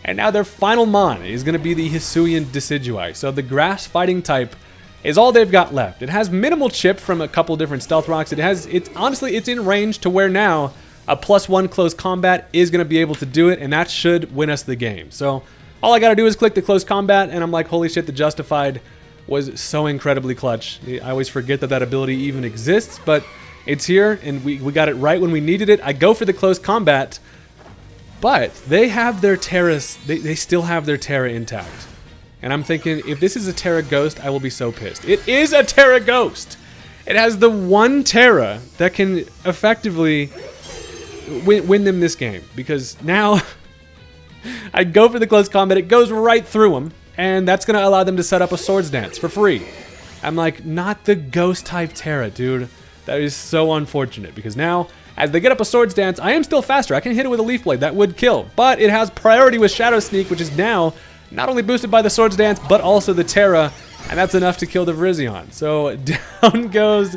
And now their final Mon is going to be the Hisuian Decidueye. So the grass fighting type is all they've got left. It has minimal chip from a couple different Stealth Rocks. Honestly, it's in range to where now a +1 close combat is going to be able to do it, and that should win us the game. So all I got to do is click the close combat, and I'm like, holy shit, the Justified was so incredibly clutch. I always forget that that ability even exists, but it's here, and we got it right when we needed it. I go for the close combat, but they have their Terras, they still have their Terra intact. And I'm thinking, if this is a Terra Ghost, I will be so pissed. It is a Terra Ghost! It has the one Terra that can effectively win them this game, because now I go for the close combat, it goes right through them, and that's going to allow them to set up a Swords Dance for free. I'm like, not the Ghost type Terra, dude. That is so unfortunate, because now, as they get up a Swords Dance, I am still faster. I can hit it with a Leaf Blade, that would kill, but it has priority with Shadow Sneak, which is now not only boosted by the Swords Dance, but also the Terra, and that's enough to kill the Virizion. So down goes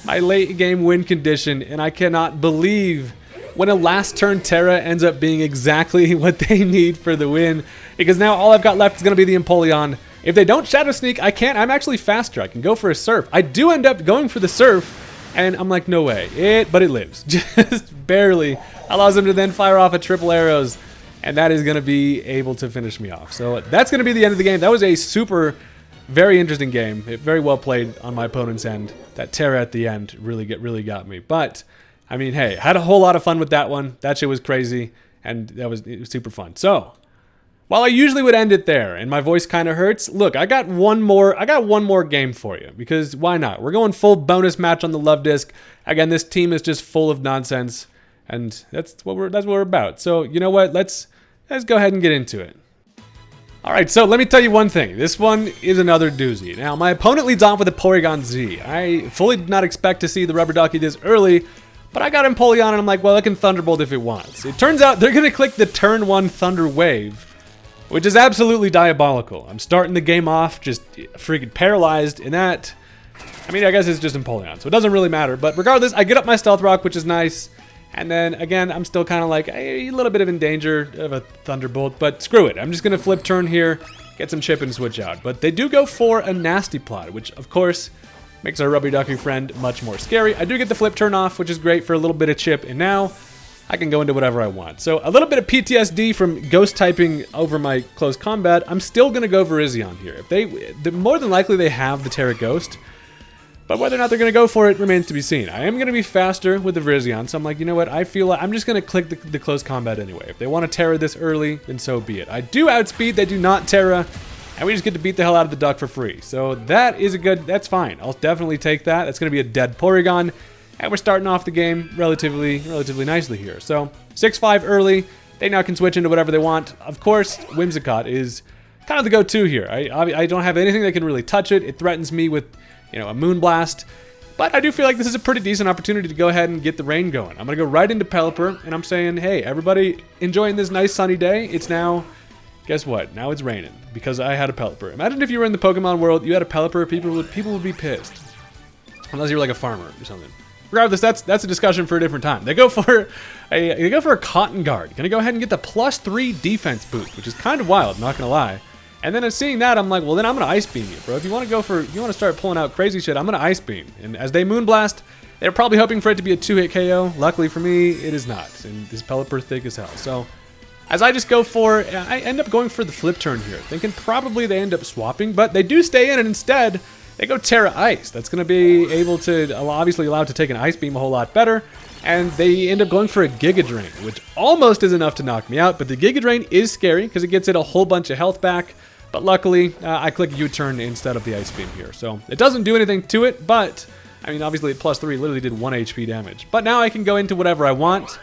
my late game win condition, and I cannot believe when a last turn Terra ends up being exactly what they need for the win, because now all I've got left is going to be the Empoleon. If they don't Shadow Sneak, I can't. I'm actually faster. I can go for a Surf. I do end up going for the Surf, and I'm like, no way. But it lives. Just barely allows them to then fire off a triple arrows, and that is going to be able to finish me off. So that's going to be the end of the game. That was a very interesting game. It very well played on my opponent's end. That Terra at the end really got me. But I mean, hey, had a whole lot of fun with that one. That shit was crazy, and it was super fun. So, while I usually would end it there, and my voice kind of hurts, look, I got one more game for you, because why not? We're going full bonus match on the Luvdisc. Again, this team is just full of nonsense, and that's what we're about. So, you know what? Let's go ahead and get into it. All right, so let me tell you one thing. This one is another doozy. Now, my opponent leads off with a Porygon Z. I fully did not expect to see the Rubber Ducky this early, but I got Empoleon, and I'm like, well, it can Thunderbolt if it wants. It turns out they're going to click the turn 1 Thunder Wave, which is absolutely diabolical. I'm starting the game off just freaking paralyzed, and that, I mean, I guess it's just Empoleon, so it doesn't really matter. But regardless, I get up my Stealth Rock, which is nice, and then, again, I'm still kind of like a little bit in danger of a Thunderbolt, but screw it. I'm just going to flip turn here, get some chip, and switch out. But they do go for a Nasty Plot, which, of course, makes our Rubber Ducky friend much more scary. I do get the flip turn off, which is great for a little bit of chip, and now I can go into whatever I want. So a little bit of PTSD from ghost typing over my close combat. I'm still going to go Virizion here. More than likely they have the Terra Ghost, but whether or not they're going to go for it remains to be seen. I am going to be faster with the Virizion, so I'm like, you know what? I feel like I'm just going to click the close combat anyway. If they want to Terra this early, then so be it. I do outspeed, they do not Terra, and we just get to beat the hell out of the duck for free. So that is that's fine. I'll definitely take that. That's going to be a dead Porygon. And we're starting off the game relatively nicely here. So 6-5 early. They now can switch into whatever they want. Of course, Whimsicott is kind of the go-to here. I don't have anything that can really touch it. It threatens me with, a Moonblast. But I do feel like this is a pretty decent opportunity to go ahead and get the rain going. I'm going to go right into Pelipper, and I'm saying, hey, everybody enjoying this nice sunny day? It's now... Guess what? Now it's raining because I had a Pelipper. Imagine if you were in the Pokemon world, you had a Pelipper, people would be pissed. Unless you were like a farmer or something. Regardless, that's a discussion for a different time. They go for a Cotton Guard. Gonna go ahead and get the +3 defense boost, which is kind of wild, not gonna lie. And then seeing that, I'm like, well, then I'm gonna Ice Beam you, bro. If you want to start pulling out crazy shit, I'm gonna Ice Beam. And as they Moonblast, they're probably hoping for it to be a 2-hit KO. Luckily for me, it is not. And this Pelipper thick as hell. So as I just go for, I end up going for the flip turn here, thinking probably they end up swapping, but they do stay in, and instead they go Terra Ice. That's gonna be able to obviously allow it to take an Ice Beam a whole lot better. And they end up going for a Giga Drain, which almost is enough to knock me out. But the Giga Drain is scary because it gets it a whole bunch of health back. But luckily, I click U-turn instead of the Ice Beam here. So it doesn't do anything to it, but I mean, obviously at +3 literally did 1 HP damage. But now I can go into whatever I want.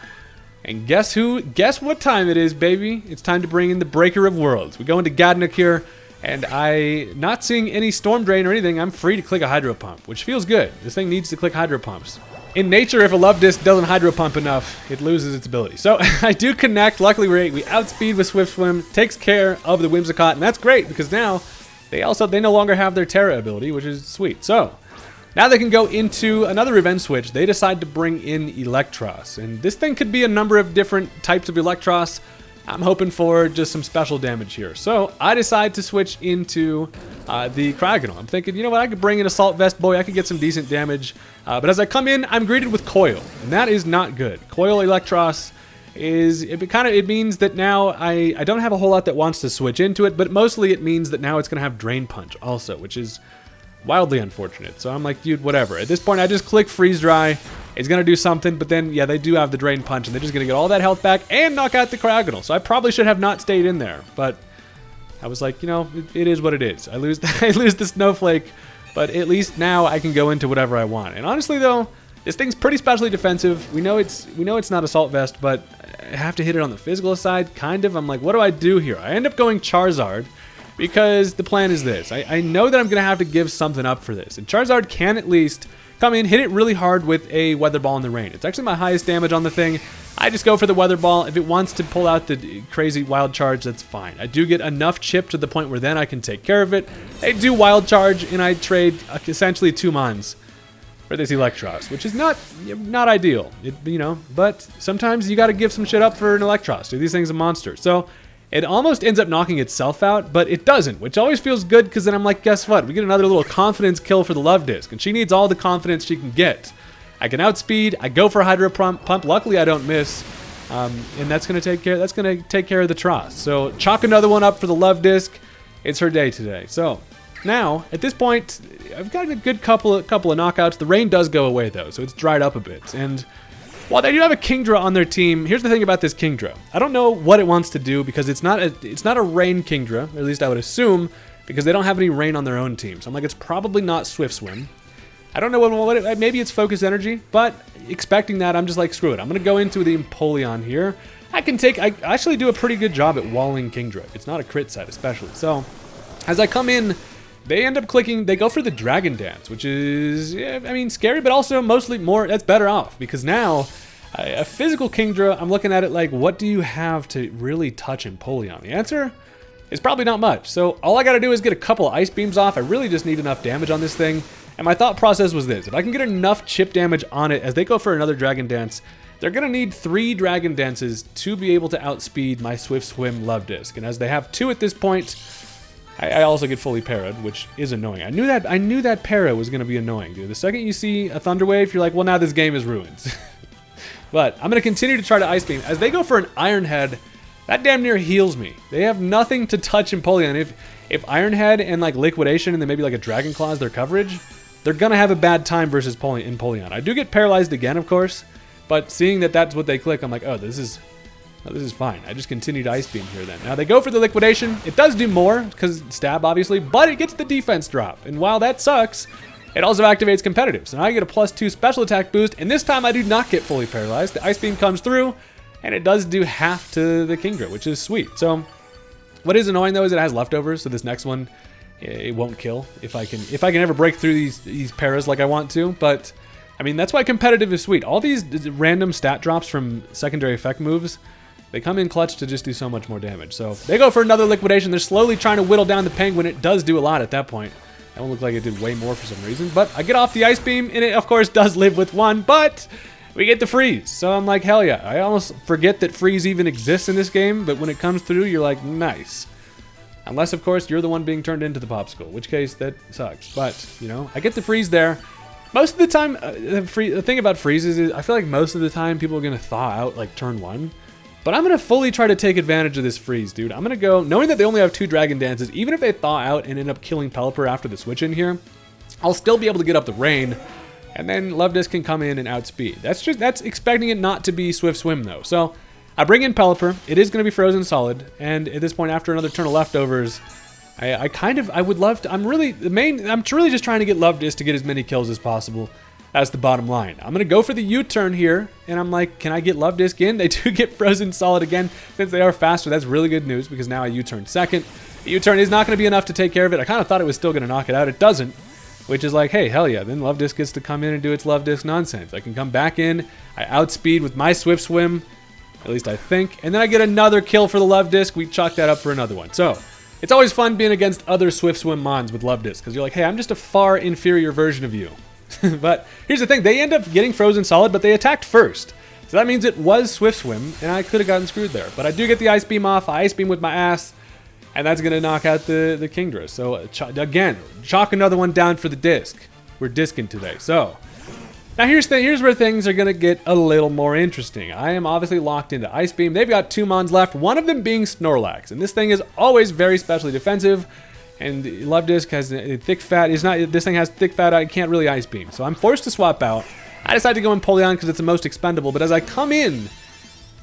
And guess who? Guess what time it is, baby? It's time to bring in the Breaker of Worlds. We go into GADNUK here, and not seeing any Storm Drain or anything, I'm free to click a Hydro Pump, which feels good. This thing needs to click Hydro Pumps. In nature, if a Luvdisc doesn't Hydro Pump enough, it loses its ability. So I do connect. Luckily, we outspeed with Swift Swim, takes care of the Whimsicott, and that's great because now they no longer have their Terra ability, which is sweet. So now they can go into another event switch. They decide to bring in Eelektross, and this thing could be a number of different types of Eelektross. I'm hoping for just some special damage here. So I decide to switch into the Cryogonal. I'm thinking, you know what, I could bring in Assault Vest Boy, I could get some decent damage. But as I come in, I'm greeted with Coil, and that is not good. Coil Eelektross it means that now I don't have a whole lot that wants to switch into it, but mostly it means that now it's going to have Drain Punch also, which is wildly unfortunate. So I'm like, dude, whatever. At this point, I just click Freeze Dry. It's going to do something, but then, yeah, they do have the Drain Punch, and they're just going to get all that health back and knock out the Cryogonal. So I probably should have not stayed in there, but I was like, you know, it is what it is. I lose the Snowflake, but at least now I can go into whatever I want. And honestly, though, this thing's pretty specially defensive. We know it's not Assault Vest, but I have to hit it on the physical side, kind of. I'm like, what do I do here? I end up going Charizard, because the plan is this. I know that I'm going to have to give something up for this, and Charizard can at least come in, hit it really hard with a Weather Ball in the rain. It's actually my highest damage on the thing. I just go for the Weather Ball. If it wants to pull out the crazy Wild Charge, that's fine. I do get enough chip to the point where then I can take care of it. They do Wild Charge, and I trade essentially 2 Mons for this Eelektross, which is not ideal, but sometimes you got to give some shit up for an Eelektross. Dude, these things are monsters. So it almost ends up knocking itself out, but it doesn't, which always feels good because then I'm like, guess what? We get another little confidence kill for the Luvdisc, and she needs all the confidence she can get. I can outspeed. I go for Hydro Pump. Luckily, I don't miss, and that's gonna take care. That's gonna take care of the Tross. So chalk another one up for the Luvdisc. It's her day today. So now at this point, I've got a good couple of knockouts. The rain does go away though, so it's dried up a bit. And while they do have a Kingdra on their team, here's the thing about this Kingdra. I don't know what it wants to do because it's not a rain Kingdra, or at least I would assume, because they don't have any rain on their own team. So I'm like, it's probably not Swift Swim. I don't know maybe it's Focus Energy, but expecting that, I'm just like, screw it. I'm gonna go into the Empoleon here. I actually do a pretty good job at walling Kingdra. It's not a crit set, especially. So as I come in, they end up clicking, they go for the Dragon Dance, which is, scary, but also mostly that's better off, because now, a physical Kingdra, I'm looking at it like, what do you have to really touch Empoleon? The answer is probably not much. So all I gotta do is get a couple of Ice Beams off. I really just need enough damage on this thing, and my thought process was this: if I can get enough chip damage on it as they go for another Dragon Dance, they're gonna need 3 Dragon Dances to be able to outspeed my Swift Swim Luvdisc, and as they have 2 at this point, I also get fully parried, which is annoying. I knew that para was gonna be annoying, dude. The second you see a Thunder Wave, you're like, well, now this game is ruined. But I'm gonna continue to try to Ice Beam. As they go for an Iron Head, that damn near heals me. They have nothing to touch Empoleon. If Iron Head and like Liquidation and then maybe like a Dragon Claw is their coverage, they're gonna have a bad time versus Empoleon. I do get paralyzed again, of course, but seeing that that's what they click, I'm like, oh, this is fine. I just continue to Ice Beam here then. Now they go for the Liquidation. It does do more, because stab obviously, but it gets the defense drop. And while that sucks, it also activates competitive. So now I get a +2 special attack boost, and this time I do not get fully paralyzed. The Ice Beam comes through, and it does do half to the Kingdra, which is sweet. So what is annoying though is it has leftovers, so this next one, it won't kill if I can ever break through these paras like I want to. But I mean, that's why competitive is sweet. All these random stat drops from secondary effect moves, they come in clutch to just do so much more damage. So they go for another Liquidation. They're slowly trying to whittle down the Penguin. It does do a lot at that point. That one looked like it did way more for some reason. But I get off the Ice Beam, and it, of course, does live with 1. But we get the Freeze. So I'm like, hell yeah. I almost forget that Freeze even exists in this game. But when it comes through, you're like, nice. Unless, of course, you're the one being turned into the popsicle, in which case that sucks. But, you know, I get the freeze there. Most of the time, the thing about freezes is I feel like most of the time people are going to thaw out like turn 1. But I'm going to fully try to take advantage of this freeze, dude. I'm going to go, knowing that they only have 2 Dragon Dances, even if they thaw out and end up killing Pelipper after the switch in here, I'll still be able to get up the rain, and then Luvdisc can come in and outspeed. That's expecting it not to be Swift Swim, though. So I bring in Pelipper. It is going to be frozen solid, and at this point, after another turn of leftovers, I would love to, I'm really just trying to get Luvdisc to get as many kills as possible. That's the bottom line. I'm going to go for the U-turn here, and I'm like, can I get Luvdisc in? They do get frozen solid again. Since they are faster, that's really good news, because now I U-turn second. The U-turn is not going to be enough to take care of it. I kind of thought it was still going to knock it out. It doesn't, which is like, hey, hell yeah. Then Luvdisc gets to come in and do its Luvdisc nonsense. I can come back in. I outspeed with my Swift Swim, at least I think, and then I get another kill for the Luvdisc. We chalk that up for another one. So it's always fun being against other Swift Swim Mons with Luvdisc, because you're like, hey, I'm just a far inferior version of you. But here's the thing, they end up getting frozen solid, but they attacked first. So that means it was Swift Swim, and I could have gotten screwed there. But I do get the Ice Beam off, I Ice Beam with my ass, and that's going to knock out the Kingdra. So again, chalk another one down for the disc. We're discing today. So now here's where things are going to get a little more interesting. I am obviously locked into Ice Beam. They've got 2 Mons left, one of them being Snorlax. And this thing is always very specially defensive. And Luvdisc has a thick fat. This thing has thick fat. I can't really Ice Beam. So I'm forced to swap out. I decided to go Empoleon because it's the most expendable. But as I come in,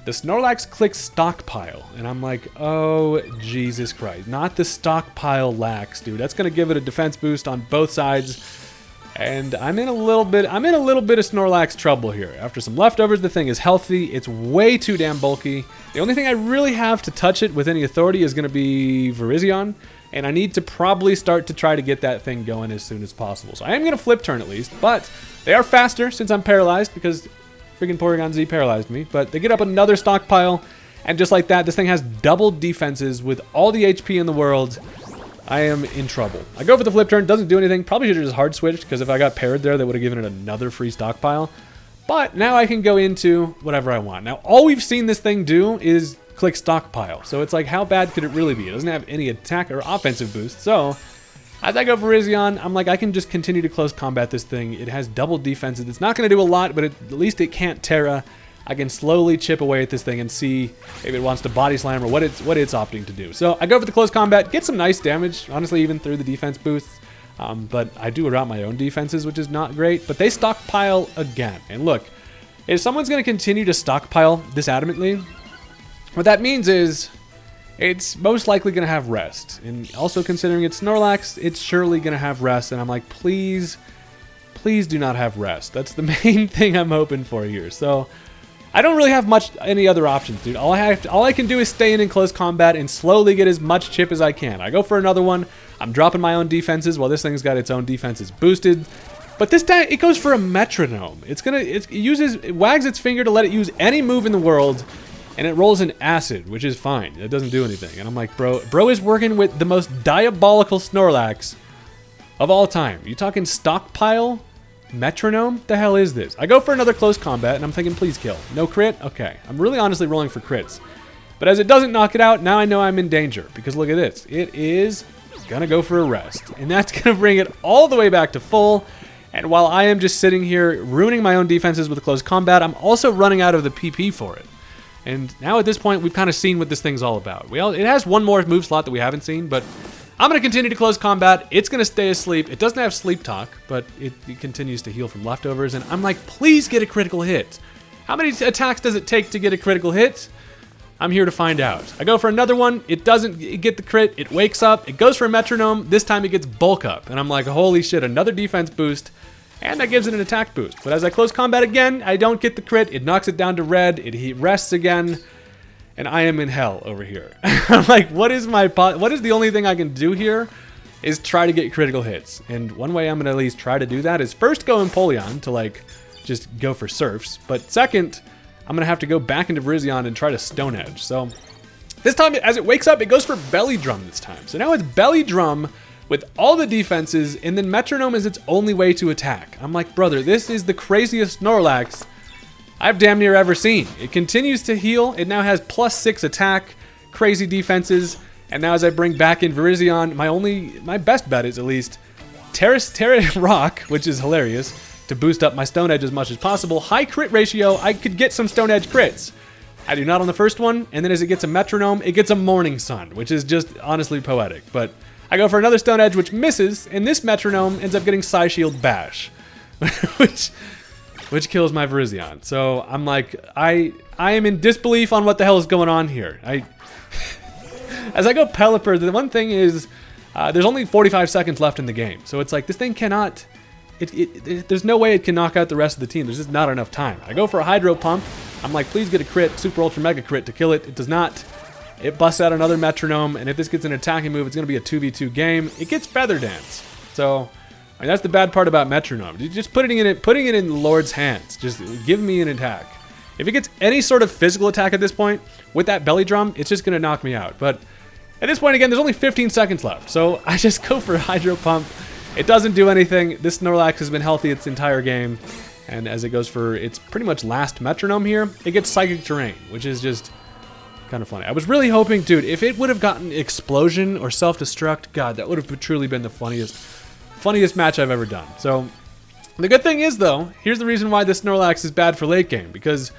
the Snorlax clicks Stockpile. And I'm like, oh, Jesus Christ. Not the Stockpile Lax, dude. That's going to give it a defense boost on both sides. And I'm in a little bit of Snorlax trouble here. After some leftovers, the thing is healthy. It's way too damn bulky. The only thing I really have to touch it with any authority is going to be Virizion. And I need to probably start to try to get that thing going as soon as possible. So I am going to flip turn at least, but they are faster since I'm paralyzed because freaking Porygon Z paralyzed me. But they get up another Stockpile, and just like that, this thing has double defenses with all the HP in the world. I am in trouble. I go for the flip turn, doesn't do anything. Probably should have just hard switched, because if I got paired there, they would have given it another free Stockpile. But now I can go into whatever I want. Now, all we've seen this thing do is click Stockpile. So it's like, how bad could it really be? It doesn't have any attack or offensive boost. So as I go for Virizion, I'm like, I can just continue to close combat this thing. It has double defenses. It's not going to do a lot, but at least it can't Terra. I can slowly chip away at this thing and see if it wants to body slam or what it's opting to do. So I go for the close combat, get some nice damage, honestly, even through the defense boosts. But I do route my own defenses, which is not great. But they Stockpile again. And look, if someone's going to continue to Stockpile this adamantly, what that means is it's most likely going to have rest. And also considering it's Snorlax, it's surely going to have rest. And I'm like, please do not have rest. That's the main thing I'm hoping for here. So I don't really have any other options, dude. All I can do is stay in close combat and slowly get as much chip as I can. I go for another one. I'm dropping my own defenses while this thing's got its own defenses boosted. But this time it goes for a metronome. It wags its finger to let it use any move in the world. And it rolls an acid, which is fine. It doesn't do anything. And I'm like, bro is working with the most diabolical Snorlax of all time. You talking Stockpile? Metronome? The hell is this? I go for another close combat, and I'm thinking, please kill. No crit? Okay. I'm really honestly rolling for crits. But as it doesn't knock it out, now I know I'm in danger. Because look at this. It is gonna go for a rest. And that's gonna bring it all the way back to full. And while I am just sitting here ruining my own defenses with a close combat, I'm also running out of the PP for it. And now at this point, we've kind of seen what this thing's all about. It has one more move slot that we haven't seen, but I'm going to continue to close combat. It's going to stay asleep. It doesn't have sleep talk, but it continues to heal from leftovers. And I'm like, please get a critical hit. How many attacks does it take to get a critical hit? I'm here to find out. I go for another one. It doesn't get the crit. It wakes up. It goes for a metronome. This time it gets bulk up. And I'm like, holy shit, another defense boost. And that gives it an attack boost. But as I close combat again, I don't get the crit. It knocks it down to red. It rests again. And I am in hell over here. I'm like, what is the only thing I can do here is try to get critical hits. And one way I'm going to at least try to do that is first go Empoleon to like just go for surfs. But second, I'm going to have to go back into Virizion and try to Stone Edge. So this time, as it wakes up, it goes for Belly Drum this time. So now it's Belly Drum with all the defenses, and then Metronome is its only way to attack. I'm like, brother, this is the craziest Snorlax I've damn near ever seen. It continues to heal. It now has +6 attack, crazy defenses, And now as I bring back in Virizion, my best bet is at least Terra Rock, which is hilarious, to boost up my Stone Edge as much as possible. High crit ratio, I could get some Stone Edge crits. I do not on the first one, and then as it gets a Metronome, it gets a Morning Sun, which is just honestly poetic. But I go for another Stone Edge, which misses, and this Metronome ends up getting Psy Shield Bash, which kills my Virizion. So I'm like, I am in disbelief on what the hell is going on here. As I go Pelipper, the one thing is, there's only 45 seconds left in the game. So it's like, this thing cannot, there's no way it can knock out the rest of the team. There's just not enough time. I go for a Hydro Pump. I'm like, please get a crit, Super Ultra Mega Crit to kill it. It does not. It busts out another Metronome, and if this gets an attacking move, it's going to be a 2v2 game. It gets Feather Dance. So, I mean, that's the bad part about Metronome. Just putting it in the Lord's hands. Just give me an attack. If it gets any sort of physical attack at this point, with that Belly Drum, it's just going to knock me out. But at this point, again, there's only 15 seconds left. So, I just go for Hydro Pump. It doesn't do anything. This Snorlax has been healthy its entire game. And as it goes for its pretty much last Metronome here, it gets Psychic Terrain, which is just kind of funny. I was really hoping, dude, if it would have gotten Explosion or Self-Destruct, God, that would have truly been the funniest match I've ever done. So, the good thing is, though, here's the reason why this Snorlax is bad for late game, because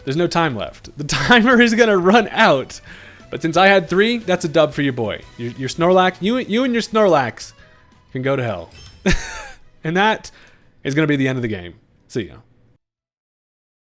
there's no time left. The timer is going to run out. But since I had 3, that's a dub for your boy. Your Snorlax, you and your Snorlax can go to hell. And that is going to be the end of the game. See ya.